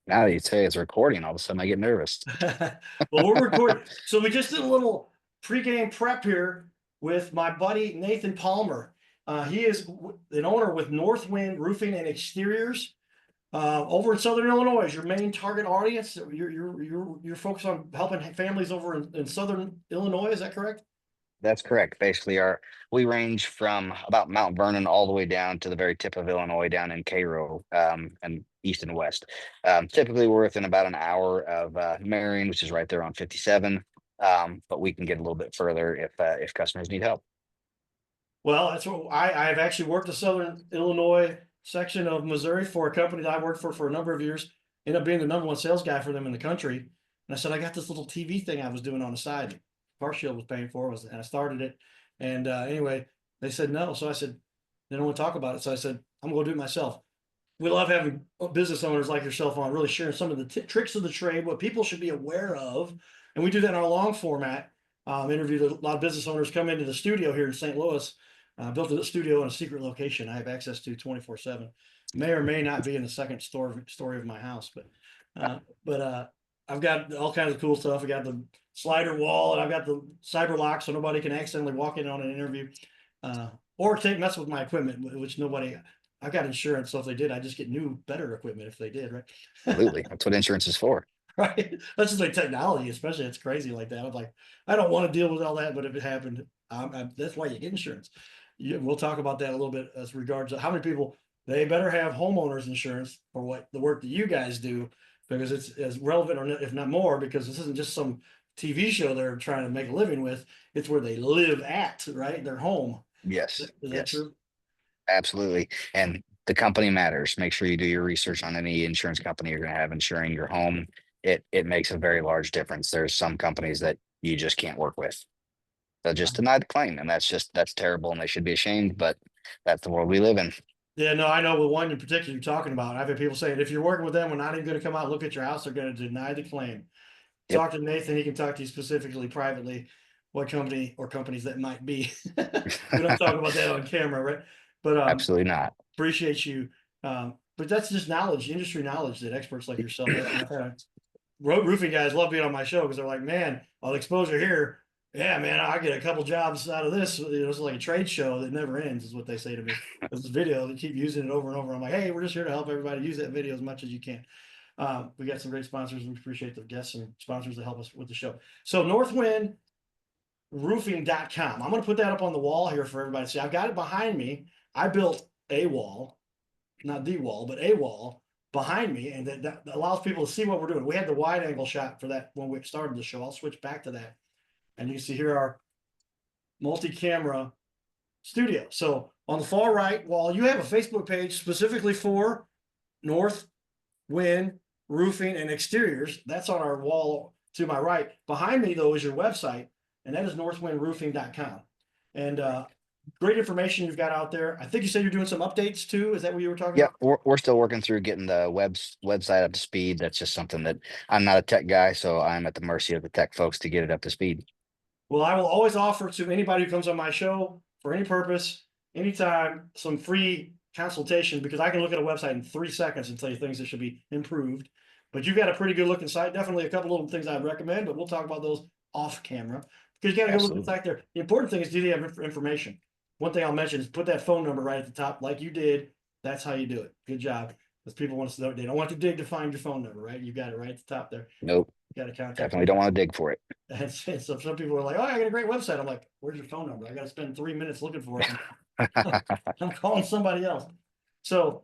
Now that you say it's recording, all of a sudden I get nervous. Well, we're recording. So we just did a little pregame prep here with my buddy Nathan Palmer. He is an owner with Northwind Roofing and Exteriors over in Southern Illinois. Is your main target audience? You're focused on helping families over in Southern Illinois. Is that correct? That's correct. Basically, our we range from about Mount Vernon all the way down to the very tip of Illinois, down in Cairo, and east and west. Typically, we're within about an hour of Marion, which is right there on 57. But we can get a little bit further if customers need help. Well, that's what I've actually worked the Southern Illinois section of Missouri for a company that I worked for a number of years. Ended up being the number one sales guy for them in the country. And I said, I got this little TV thing I was doing on the side. Car Shield was paying for it, and I started it. And anyway, they said no. So I said, they don't want to talk about it. So I said, I'm going to do it myself. We love having business owners like yourself on, really sharing some of the tricks of the trade, what people should be aware of. And we do that in our long format. Interviewed a lot of business owners come into the studio here in St. Louis. Built a studio in a secret location I have access to 24/7. May or may not be in the second story of my house, but I've got all kinds of cool stuff. I got the slider wall, and I've got the cyber lock, so nobody can accidentally walk in on an interview or mess with my equipment, which nobody. I've got insurance, so if they did, I just get new, better equipment if they did, right? Absolutely, that's what insurance is for. Right. That's just like technology, especially. It's crazy like that. I'm like, I don't want to deal with all that, but if it happened, that's why you get insurance. We'll talk about that a little bit as regards to how many people they better have homeowners insurance for what the work that you guys do, because it's as relevant, or if not more, because this isn't just some TV show they're trying to make a living with. It's where they live at, right? Their home. Yes, Is that yes, true? absolutely. And the company matters. Make sure you do your research on any insurance company you're going to have insuring your home. It makes a very large difference. There's some companies that you just can't work with. They'll just deny the claim, and that's terrible, and they should be ashamed. But that's the world we live in. Yeah, no, I know with one in particular you're talking about. I've had people saying if you're working with them, we're not even going to come out and look at your house. They're going to deny the claim. Yep, Talk to Nathan. He can talk to you specifically, privately, what company or companies that might be. We don't talk about that on camera, right? But absolutely not. appreciate you. But that's just knowledge, industry knowledge that experts like yourself have. And I've had roofing guys love being on my show because they're like, man, all the exposure here. Yeah, man, I get a couple jobs out of this. It's like a trade show that never ends, is what they say to me. This video, they keep using it over and over. I'm like, hey, we're just here to help everybody use that video as much as you can. We got some great sponsors. We appreciate the guests and sponsors that help us with the show. So northwindroofing.com. I'm going to put that up on the wall here for everybody to see. I've got it behind me. I built a wall, not the wall, but a wall behind me, and that allows people to see what we're doing. We had the wide angle shot for that when we started the show. I'll switch back to that. And you can see here our multi-camera studio. So on the far right wall, you have a Facebook page specifically for Northwind Roofing and Exteriors. That's on our wall to my right. Behind me, though, is your website, and that is northwindroofing.com. And great information you've got out there. I think you said you're doing some updates too. Is that what you were talking Yep, about? we're still working through getting the website up to speed. That's just something that I'm not a tech guy, so I'm at the mercy of the tech folks to get it up to speed. Well, I will always offer to anybody who comes on my show for any purpose, anytime, some free consultation, because I can look at a website in 3 seconds and tell you things that should be improved. But you've got a pretty good looking site. Definitely a couple little things I'd recommend, but we'll talk about those off camera, because you got to go look at the Absolutely. site there. The important thing is, do they have information? One thing I'll mention is put that phone number right at the top, like you did. That's how you do it. Good job. Because people want to know, they don't want to dig to find your phone number, right? You got it right at the top there. Nope, You got to contact definitely you. don't want to dig for it. And so some people are like, "Oh, I got a great website." I'm like, "Where's your phone number? I got to spend 3 minutes looking for it. I'm calling somebody else." So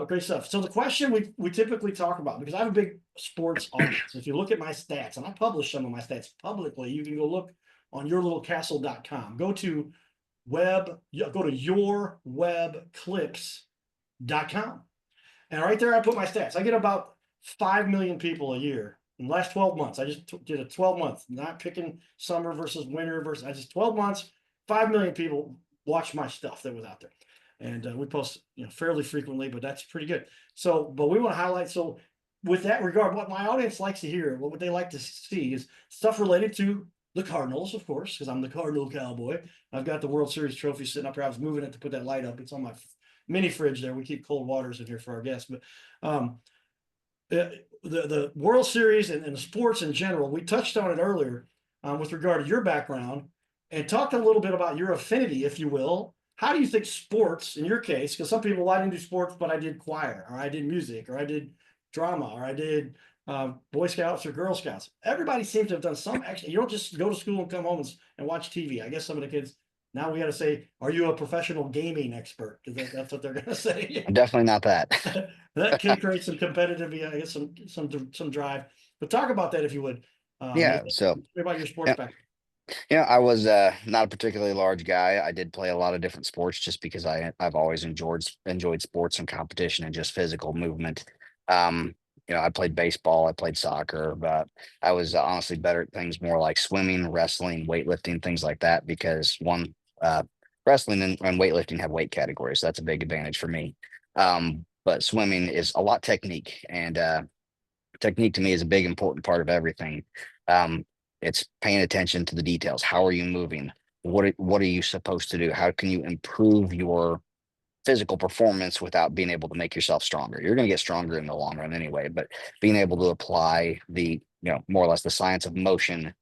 great stuff. So the question we typically talk about, because I have a big sports audience. If you look at my stats, and I publish some of my stats publicly, you can go look on yourlittlecastle.com. Go to yourwebclips.com. And right there, I put my stats. I get about 5 million people a year in the last 12 months. I just did a 12 months, not picking summer versus winter versus, I just 12 months, 5 million people watch my stuff that was out there. And we post, fairly frequently, but that's pretty good. So, but we want to highlight. So with that regard, what my audience likes to hear, what would they like to see is stuff related to the Cardinals, of course, because I'm the Cardinal cowboy. I've got the World Series trophy sitting up here. I was moving it to put that light up. It's on my mini fridge there. We keep cold waters in here for our guests, but the World Series and the sports in general, we touched on it earlier with regard to your background and talked a little bit about your affinity, if you will. How do you think sports, in your case, because some people, I didn't do sports, but I did choir, or I did music, or I did drama, or I did Boy Scouts or Girl Scouts. Everybody seems to have done some action. You don't just go to school and come home and watch TV. I guess some of the kids now we got to say, are you a professional gaming expert? Because that's what they're going to say. I'm definitely not that. That can create some competitive, yeah, I guess some drive. But talk about that if you would, Yeah. Nathan. So, Tell me about your sports yeah, background. I was not a particularly large guy. I did play a lot of different sports just because I've always enjoyed sports and competition and just physical movement. Um, I played baseball, I played soccer, but I was honestly better at things more like swimming, wrestling, weightlifting, things like that. Because one, uh, wrestling and weightlifting have weight categories. So that's a big advantage for me. But swimming is a lot technique, and technique to me is a big important part of everything. Um, it's paying attention to the details. How are you moving? What are you supposed to do? How can you improve your physical performance without being able to make yourself stronger? You're going to get stronger in the long run anyway, but being able to apply the, more or less the science of motion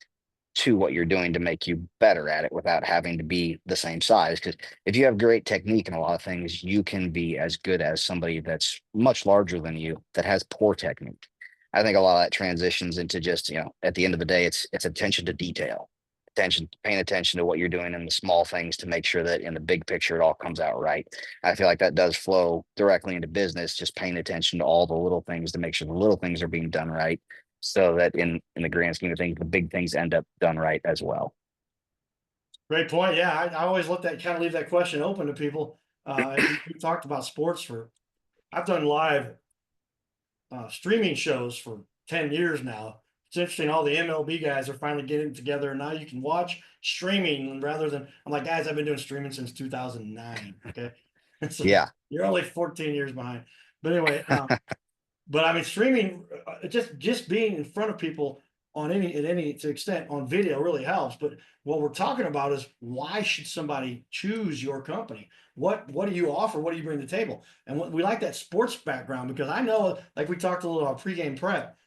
to what you're doing to make you better at it without having to be the same size. Because if you have great technique in a lot of things, you can be as good as somebody that's much larger than you that has poor technique. I think a lot of that transitions into just, at the end of the day, it's attention to detail, paying attention to what you're doing in the small things to make sure that in the big picture it all comes out right. I feel like that does flow directly into business, just paying attention to all the little things to make sure the little things are being done right, so that in the grand scheme of things, the big things end up done right as well. Great point. Yeah, I always look at kind of leave that question open to people. We talked about sports for. I've done live streaming shows for 10 years now. It's interesting. All the MLB guys are finally getting together, and now you can watch streaming rather than. I'm like, guys, I've been doing streaming since 2009. Okay, so Yeah. you're only 14 years behind. But anyway, but I mean, streaming, just being in front of people on any to extent on video really helps. But what we're talking about is why should somebody choose your company? What do you offer? What do you bring to the table? And we like that sports background because I know, like we talked a little about pregame prep.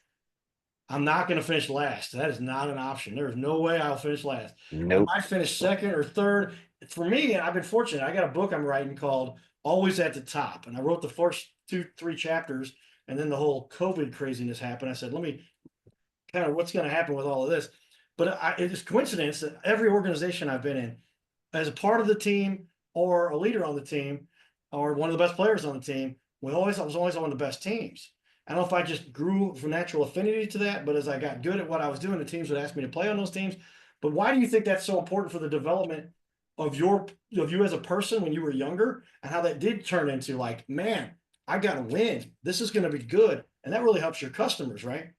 I'm not going to finish last. That is not an option. There is no way I'll finish last. But I Nope. might finish second or third. For me, I've been fortunate. I got a book I'm writing called Always at the Top. And I wrote the first two, three chapters. And then the whole COVID craziness happened. I said, let me kind of what's going to happen with all of this. But it's coincidence that every organization I've been in, as a part of the team or a leader on the team or one of the best players on the team, I was always on the best teams. I don't know if I just grew from natural affinity to that, but as I got good at what I was doing, the teams would ask me to play on those teams. But why do you think that's so important for the development of you as a person when you were younger, and how that did turn into like, man, I got to win. This is going to be good, and that really helps your customers, right?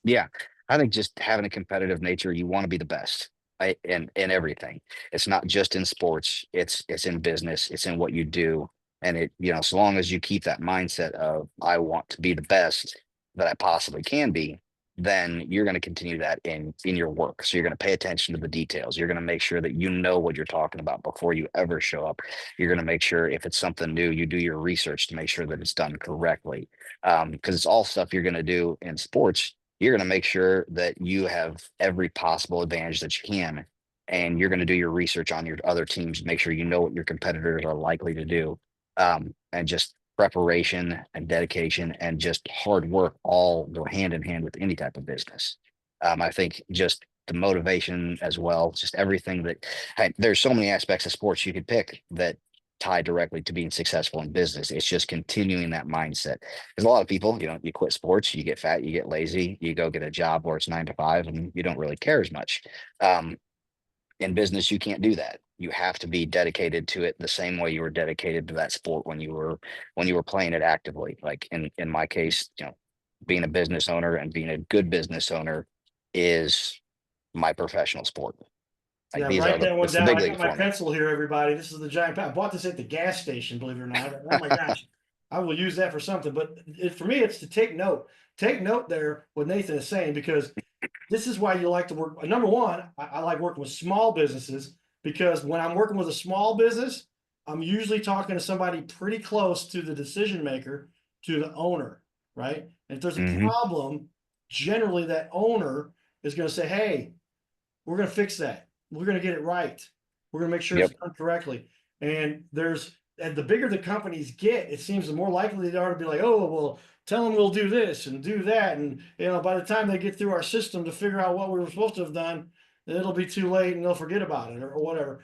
Yeah, I think just having a competitive nature, you want to be the best. In everything. It's not just in sports. It's in business. It's in what you do. And so long as you keep that mindset of I want to be the best that I possibly can be, then you're going to continue that in your work. So you're going to pay attention to the details. You're going to make sure that you know what you're talking about before you ever show up. You're going to make sure if it's something new, you do your research to make sure that it's done correctly. Because it's all stuff you're going to do in sports. You're going to make sure that you have every possible advantage that you can. And you're going to do your research on your other teams, make sure you know what your competitors are likely to do. And just preparation and dedication and just hard work all go hand in hand with any type of business. I think just the motivation as well, just everything that there's so many aspects of sports you could pick that tie directly to being successful in business. It's just continuing that mindset. There's a lot of people, you quit sports, you get fat, you get lazy, you go get a job where it's 9 to 5 and you don't really care as much. Um, in business, you can't do that. You have to be dedicated to it the same way you were dedicated to that sport when you were playing it actively. Like in my case, being a business owner and being a good business owner is my professional sport. Like Yeah, write that one it's the down. big I got league my for me. pencil here, everybody. This is the giant pen. I bought this at the gas station, believe it or not. Oh my gosh, I will use that for something. But for me, it's to take note. Take note there what Nathan is saying, because this is why you like to work. Number one, I like working with small businesses, because when I'm working with a small business, I'm usually talking to somebody pretty close to the decision maker, to the owner, right? And if there's a Hmm. problem, generally that owner is going to say, hey, we're going to fix that. We're going to get it right. We're going to make sure it's Yep. done correctly. And the bigger the companies get, it seems the more likely they are to be like, oh, well, tell them we'll do this and do that. And, by the time they get through our system to figure out what we were supposed to have done, it'll be too late and they'll forget about it or whatever.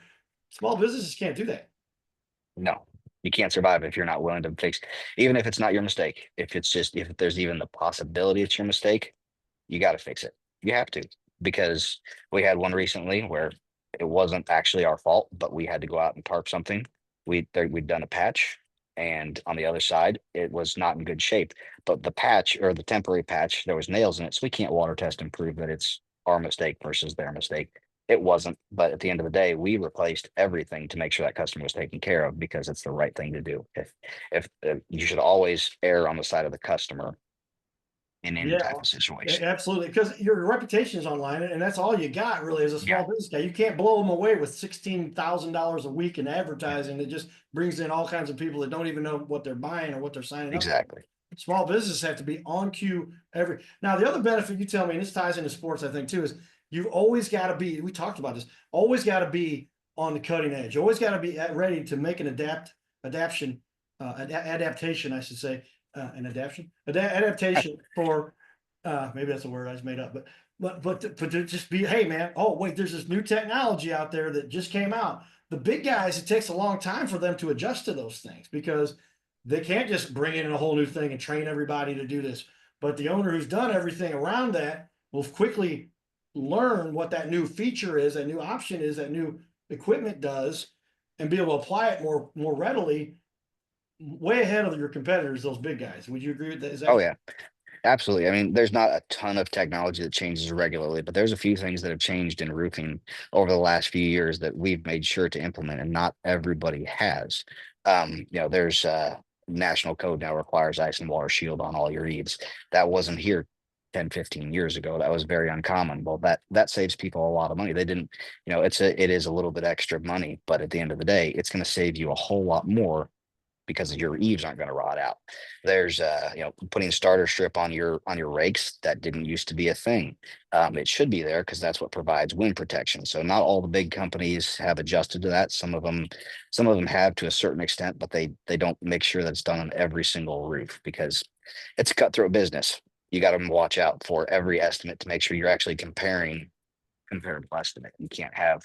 Small businesses can't do that. No, you can't survive if you're not willing to fix, even if it's not your mistake. If there's even the possibility it's your mistake, you got to fix it. You have to, because we had one recently where it wasn't actually our fault, but we had to go out and tarp something. We'd done a patch, and on the other side, it was not in good shape. But the patch, or the temporary patch, there was nails in it, so we can't water test and prove that it's our mistake versus their mistake. It wasn't, but at the end of the day, we replaced everything to make sure that customer was taken care of because it's the right thing to do. If you should always err on the side of the customer in any Yeah, type of situation. absolutely. Because your reputation is online, and that's all you got really as a Yeah, small business guy. You can't blow them away with $16,000 a week in yeah, advertising that just brings in all kinds of people that don't even know what they're buying or what they're signing up for. exactly. Small businesses have to be on cue every. Now, the other benefit you tell me, and this ties into sports, I think too, is you've always got to be. We talked about this. Always got to be on the cutting edge. Always got to be ready to make an adaptation, I should say, an adaptation for. Maybe that's a word I just made up, but to just be, hey man, oh wait, there's this new technology out there that just came out. The big guys, it takes a long time for them to adjust to those things because they can't just bring in a whole new thing and train everybody to do this. But the owner who's done everything around that will quickly learn what that new feature is, that new option is, that new equipment does, and be able to apply it more readily, way ahead of your competitors, those big guys. Would you agree with that? Is that Oh fair? yeah, absolutely. I mean, there's not a ton of technology that changes regularly, but there's a few things that have changed in roofing over the last few years that we've made sure to implement, and not everybody has. There's national code now requires ice and water shield on all your eaves. That wasn't here 10, 15 years ago. That was very uncommon. Well, that saves people a lot of money. They didn't, it is a little bit extra money, but at the end of the day, it's going to save you a whole lot more because your eaves aren't going to rot out. There's putting starter strip on your rakes that didn't used to be a thing. It should be there because that's what provides wind protection. So not all the big companies have adjusted to that. Some of them have to a certain extent, but they don't make sure that's done on every single roof because it's a cutthroat business. You got to watch out for every estimate to make sure you're actually comparable estimate. You can't have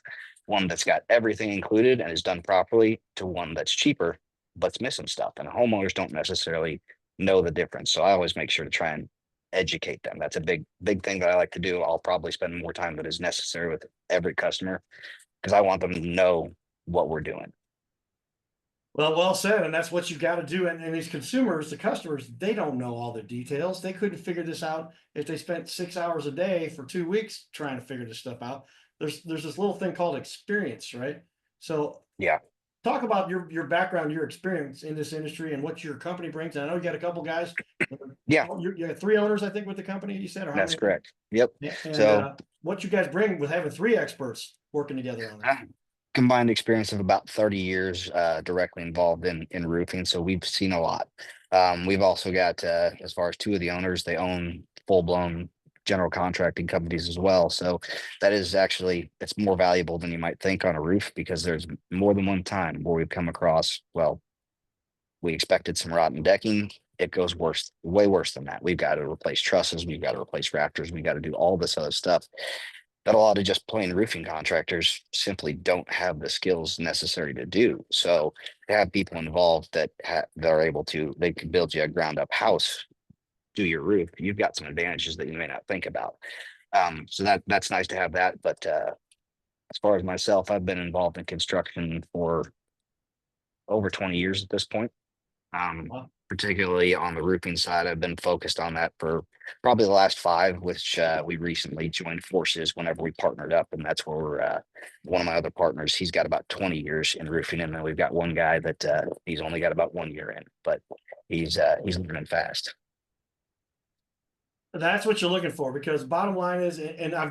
one that's got everything included and is done properly to one that's cheaper but's missing stuff. And homeowners don't necessarily know the difference. So I always make sure to try and educate them. That's a big thing that I like to do. I'll probably spend more time than is necessary with every customer because I want them to know what we're doing. Well said, and that's what you got to do. And these consumers, the customers, they don't know all the details. They couldn't figure this out if they spent 6 hours a day for 2 weeks trying to figure this stuff out. There's this little thing called experience, right? So Yeah. talk about your background, your experience in this industry, and what your company brings. And I know you got a couple guys. Yeah, You got three owners, I think, with the company. You said, or how that's many? correct. Yep. Yeah, and So what you guys bring with having three experts working together on uh, this. combined experience of about 30 years directly involved in roofing, so we've seen a lot. We've also got as far as two of the owners, they own full-blown general contracting companies as well, so that is actually, it's more valuable than you might think on a roof because there's more than one time where we've come across, well, we expected some rotten decking. It goes worse, way worse than that. We've got to replace trusses, we've got to replace rafters, we've got to do all this other stuff that a lot of just plain roofing contractors simply don't have the skills necessary to do. So to have people involved that are able to, they can build you a ground up house, do your roof. You've got some advantages that you may not think about. So that's nice to have that. But as far as myself, I've been involved in construction for over 20 years at this point. Um, Wow. Particularly on the roofing side, I've been focused on that for probably the last five, which we recently joined forces whenever we partnered up. And that's where one of my other partners, he's got about 20 years in roofing. And then we've got one guy that he's only got about 1 year in, but he's learning fast. That's what you're looking for because bottom line is, and I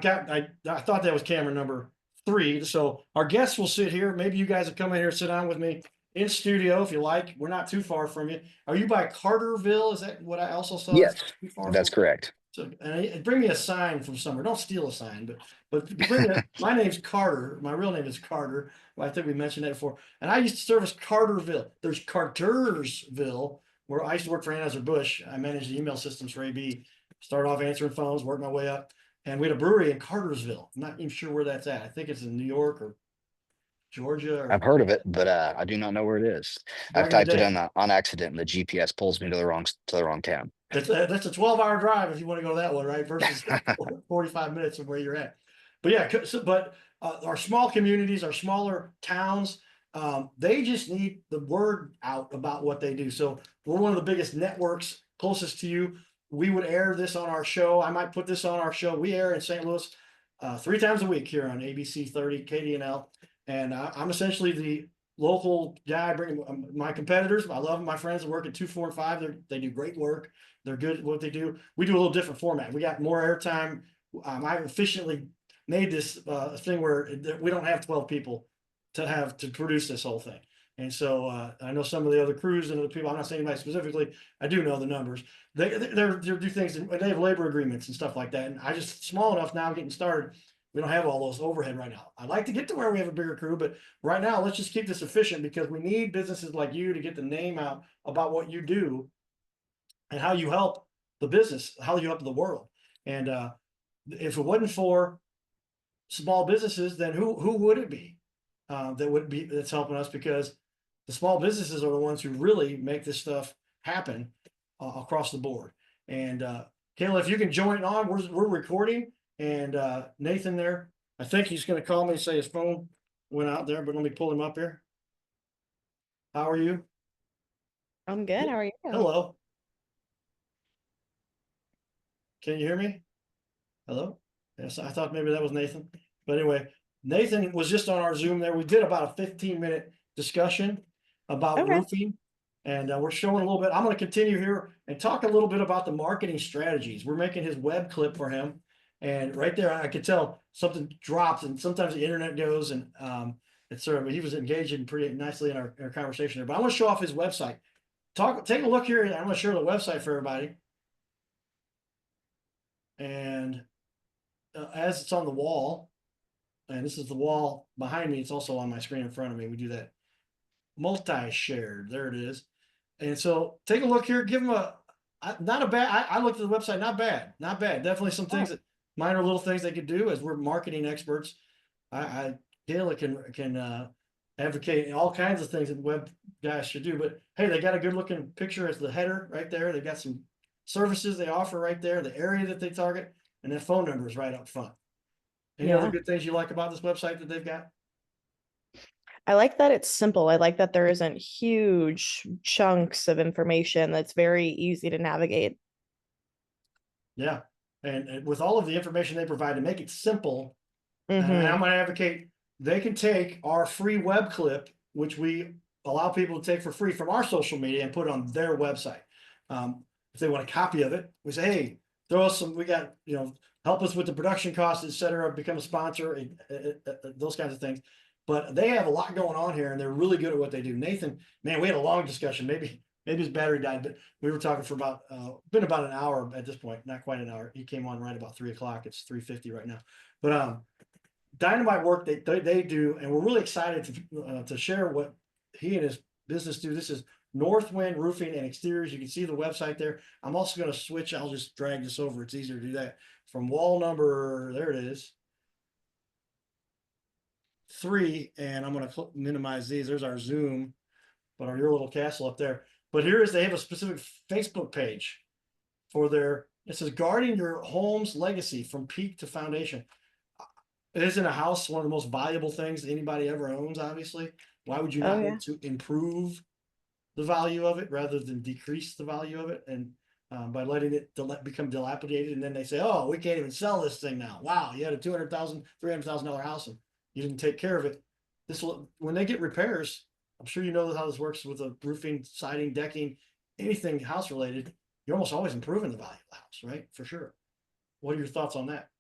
thought that was camera number three. So our guests will sit here. Maybe you guys will come in here, sit down with me in studio if you like. We're not too far from you. Are you by Carterville? Is that what I also saw? Is Yes, that too far that's from? correct. So and bring me a sign from somewhere. Don't steal a sign, but bring it. My name's Carter. My real name is Carter. Well, I think we mentioned that before. And I used to service Carterville. There's Cartersville, where I used to work for Anheuser-Busch. I managed the email systems for AB. Started off answering phones, worked my way up, and we had a brewery in Cartersville. I'm not even sure where that's at. I think it's in New York or Georgia I've or heard of it, but I do not know where it is. I've back in the typed it in day. on accident, and the GPS pulls me to the wrong town. That's a 12-hour drive if you want to go that way, right? Versus 45 minutes from where you're at. But yeah, our small communities, our smaller towns, they just need the word out about what they do. So we're one of the biggest networks closest to you. We would air this on our show. I might put this on our show. We air in St. Louis 3 times a week here on ABC 30 KDNL, and I'm essentially the local guy bringing my competitors. I love my friends that work at 2, 4, and 5. They do great work. They're good at what they do. We do a little different format. We got more airtime. I've efficiently made this thing where we don't have 12 people to produce this whole thing. And so I know some of the other crews and other people. I'm not saying anybody specifically. I do know the numbers. They do things and they have labor agreements and stuff like that. And I just small enough now getting started. We don't have all those overhead right now. I'd like to get to where we have a bigger crew, but right now let's just keep this efficient because we need businesses like you to get the name out about what you do and how you help the business, how you help the world. And if it wasn't for small businesses, then who would it be that's helping us? Because the small businesses are the ones who really make this stuff happen across the board. And Kayla, if you can join on, we're recording, and Nathan there, I think he's going to call me and say his phone went out there, but let me pull him up here. How are you? I'm good. How are you? Hello. Can you hear me? Hello? Yes, I thought maybe that was Nathan. But anyway, Nathan was just on our Zoom there. We did about a 15-minute discussion about Okay. roofing. And we're showing a little bit. I'm going to continue here and talk a little bit about the marketing strategies. We're making his web clip for him. And right there, I could tell something drops, and sometimes the internet goes, and it's sort of, he was engaging pretty nicely in our conversation there. But I want to show off his website. Take a look here. I'm going to share the website for everybody. And as it's on the wall, and this is the wall behind me, it's also on my screen in front of me. We do that multi-shared. There it is. And so take a look here. Give them not a bad. I looked at the website. Not bad. Not bad. Definitely some things that minor little things they could do as we're marketing experts. Kayla can advocate all kinds of things that web guys should do. But hey, they got a good looking picture as the header right there. They got some services they offer right there, the area that they target, and then phone numbers right up front. Any other Yeah. good things you like about this website that they've got? I like that it's simple. I like that there isn't huge chunks of information that's very easy to navigate. Yeah. And with all of the information they provide to make it simple, and I'm Mm-hmm. going to advocate they can take our free web clip, which we allow people to take for free from our social media, and put it on their website. If they want a copy of it, we say, hey, throw us some, we got, help us with the production costs, et cetera, become a sponsor, those kinds of things. But they have a lot going on here, and they're really good at what they do. Nathan, man, we had a long discussion. Maybe his battery died, but we were talking for been about an hour at this point, not quite an hour. He came on right about 3 o'clock. It's 3:50 right now. But dynamite work they do, and we're really excited to share what he and his business do. This is Northwind Roofing and Exteriors. You can see the website there. I'm also going to switch. I'll just drag this over. It's easier to do that from wall number. There it is. 3, and I'm going to minimize these. There's our Zoom, but your little castle up there. But here is, they have a specific Facebook page for their, it says guarding your home's legacy from peak to foundation. It isn't a house one of the most valuable things anybody ever owns, obviously. Why would you Oh not yeah. want to improve the value of it rather than decrease the value of it? And by letting it become dilapidated, and then they say, oh, we can't even sell this thing now. Wow, you had a $200,000, $300,000 house and you didn't take care of it. This will, when they get repairs, I'm sure you know how this works with the roofing, siding, decking, anything house related. You're almost always improving the value of the house, right? For sure. What are your thoughts on that?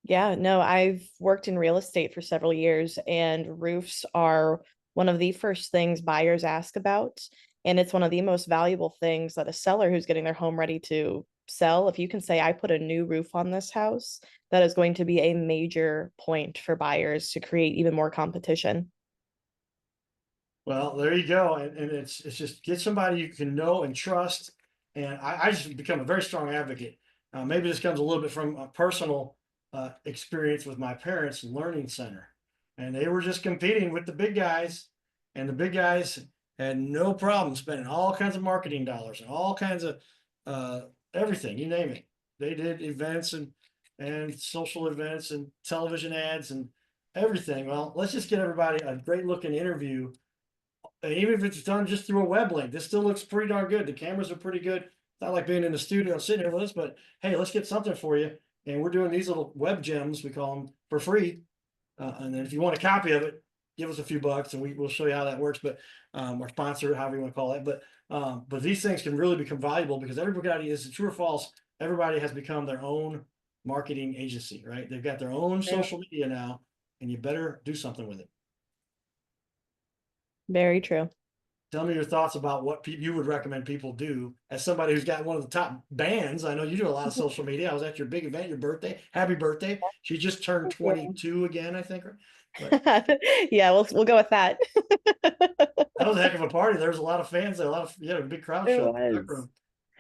Yeah, no, I've worked in real estate for several years, and roofs are one of the first things buyers ask about. And it's one of the most valuable things that a seller who's getting their home ready to sell, if you can say, I put a new roof on this house, that is going to be a major point for buyers to create even more competition. Well, there you go. And it's just get somebody you can know and trust. And I just become a very strong advocate. Maybe this comes a little bit from a personal experience with my parents' learning center. And they were just competing with the big guys. And the big guys had no problem spending all kinds of marketing dollars and all kinds of uh, everything, you name it. They did events and social events and television ads and everything. Well, let's just get everybody a great looking interview, and even if it's done just through a web link, this still looks pretty darn good. The cameras are pretty good. It's not like being in the studio and sitting here with us, but hey, let's get something for you. And we're doing these little web gems, we call them, for free. And then if you want a copy of it, give us a few bucks and we'll show you how that works. But or sponsor it, however you want to call it. But these things can really become valuable because everybody is true or false. Everybody has become their own marketing agency, right? They've got their own social media now, and you better do something with it. Very true. Tell me your thoughts about what you would recommend people do as somebody who's got one of the top bands. I know you do a lot of social media. I was at your big event, your birthday. Happy birthday. She just turned 22 again, I think. But Yeah, we'll go with that. that was a heck of a party. There was a lot of fans there, you had a big crowd It show up in the back was. room.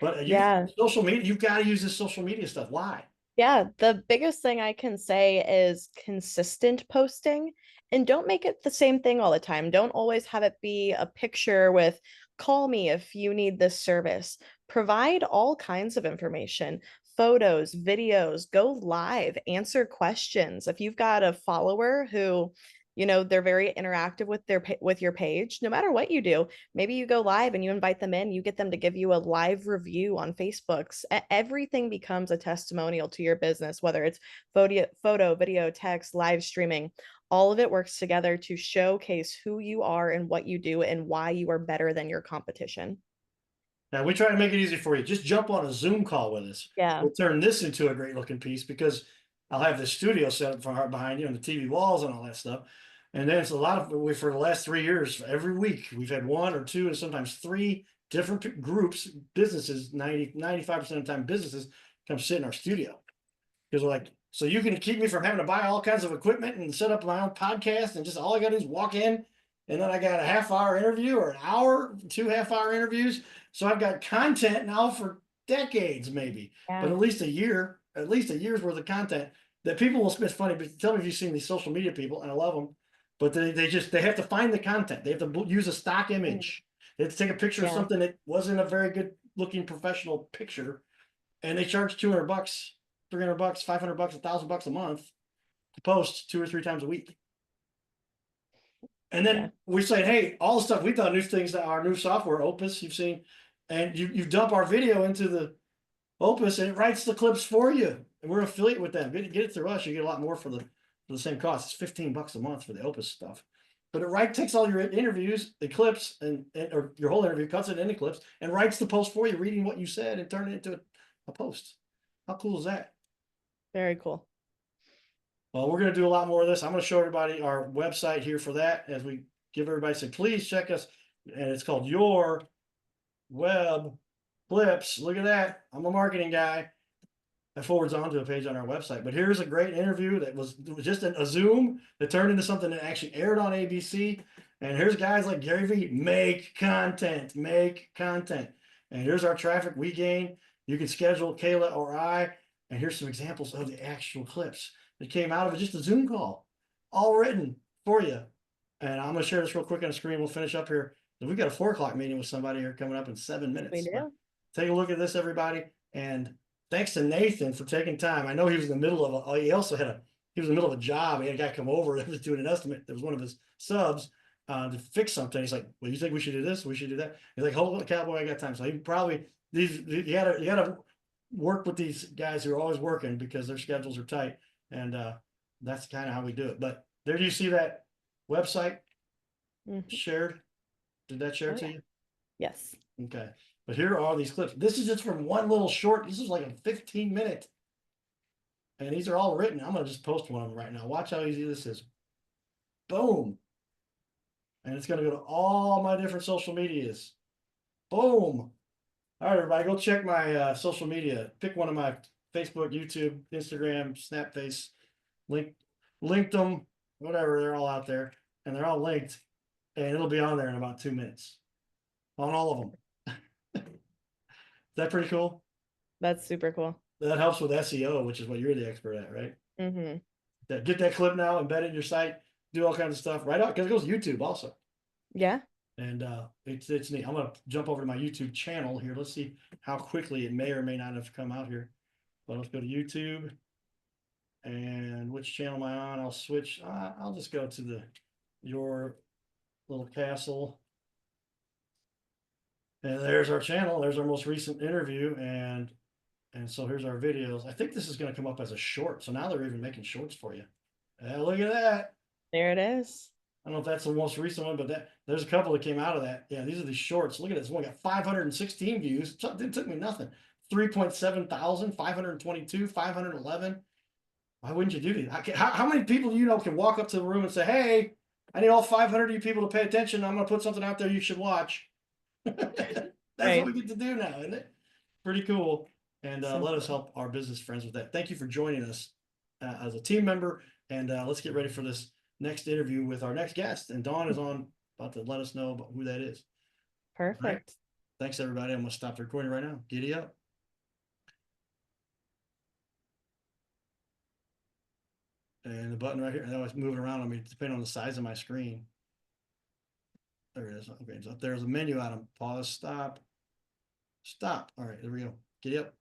But Yeah. social media, you've got to use this social media stuff. Why? Yeah, the biggest thing I can say is consistent posting, and don't make it the same thing all the time. Don't always have it be a picture with call me if you need this service. Provide all kinds of information, photos, videos, go live, answer questions. If you've got a follower who, they're very interactive with with your page, no matter what you do, maybe you go live and you invite them in, you get them to give you a live review on Facebooks. Everything becomes a testimonial to your business, whether it's photo, video, text, live streaming. All of it works together to showcase who you are and what you do and why you are better than your competition. Now we try to make it easy for you. Just jump on a Zoom call with us. Yeah. We'll turn this into a great looking piece because I'll have the studio set up for behind you and the TV walls and all that stuff. And then it's a lot of for the last 3 years, every week we've had 1 or 2 and sometimes 3 different groups, businesses, 95% of the time businesses come sit in our studio. Because we're like, so you can keep me from having to buy all kinds of equipment and set up my own podcast and just all I gotta do is walk in and then I got a half-hour interview or an hour, 2 half-hour interviews. So I've got content now for decades, maybe, but at least a year's worth of content that people will spend. It's funny, but tell me if you've seen these social media people, and I love them, but they have to find the content. They have to use a stock image. They have to take a picture of something that wasn't a very good looking professional picture, and they charge $200, $300, $500, $1,000 a month to post 2 or 3 times a week. And then we say, hey, all the stuff we've done, new things that our new software, Opus, you've seen, and you dump our video into the Opus and it writes the clips for you. And we're affiliate with them. Get it through us, you get a lot more for the same cost. It's $15 a month for the Opus stuff. But it takes all your interviews, the clips, or your whole interview, cuts it into clips, and writes the post for you, reading what you said and turning it into a post. How cool is that? Very cool. Well, we're going to do a lot more of this. I'm going to show everybody our website here for that as we give everybody say, please check us. And it's called Your Web Clips. Look at that. I'm a marketing guy. That forwards on to a page on our website. But here's a great interview that was just a Zoom that turned into something that actually aired on ABC. And here's guys like Gary Vee, make content. And here's our traffic we gain. You can schedule Kayla or I. And here's some examples of the actual clips that came out of it, just a Zoom call, all written for you. And I'm going to share this real quick on the screen. We'll finish up here. We've got a 4 o'clock meeting with somebody here coming up in 7 minutes. We do. Take a look at this, everybody. And thanks to Nathan for taking time. I know he was in the middle of he was in the middle of a job. He had a guy come over that was doing an estimate. There was one of his subs to fix something. He's like, well, you think we should do this? We should do that. He's like, hold on, cowboy, I got time. So he probably, you gotta work with these guys who are always working because their schedules are tight. And that's kind of how we do it. But there you see that website shared. Did that share to you? Yes. Okay. But here are these clips. This is just from one little short. This is like a 15-minute. And these are all written. I'm going to just post one of them right now. Watch how easy this is. Boom. and it's going to go to all my different social medias. Boom. All right, everybody, go check my social media. Pick one of my Facebook, YouTube, Instagram, Snapface, linked them, whatever. They're all out there, and they're all linked, and it'll be on there in about 2 minutes on all of them. Is that pretty cool? That's super cool. That helps with SEO, which is what you're the expert at, right? Mm-hmm. Get that clip now, embed it in your site, do all kinds of stuff right out because it goes to YouTube also. Yeah. And it's neat. I'm gonna jump over to my YouTube channel here. Let's see how quickly it may or may not have come out here. But let's go to YouTube. And which channel am I on? I'll switch. I'll just go to your little castle. And there's our channel. There's our most recent interview. And so here's our videos. I think this is going to come up as a short. So now they're even making shorts for you. Look at that. There it is. I don't know if that's the most recent one, but there's a couple that came out of that. Yeah, these are the shorts. Look at this one. Got 516 views. It took me nothing. 3.7 thousand, 522, 511. Why wouldn't you do that? How many people do you know can walk up to the room and say, hey, I need all 500 of you people to pay attention. I'm going to put something out there you should watch. That's Right. what we get to do now, isn't it? Pretty cool. And let us help our business friends with that. Thank you for joining us as a team member. And let's get ready for this next interview with our next guest. And Dawn is about to let us know about who that is. Perfect. Right. Thanks, everybody. I'm going to stop the recording right now. Giddy up. And the button right here, and I was moving around on me depending on the size of my screen. There it is. Okay, so there's a menu item. Pause, stop. All right, there we go. Giddy up.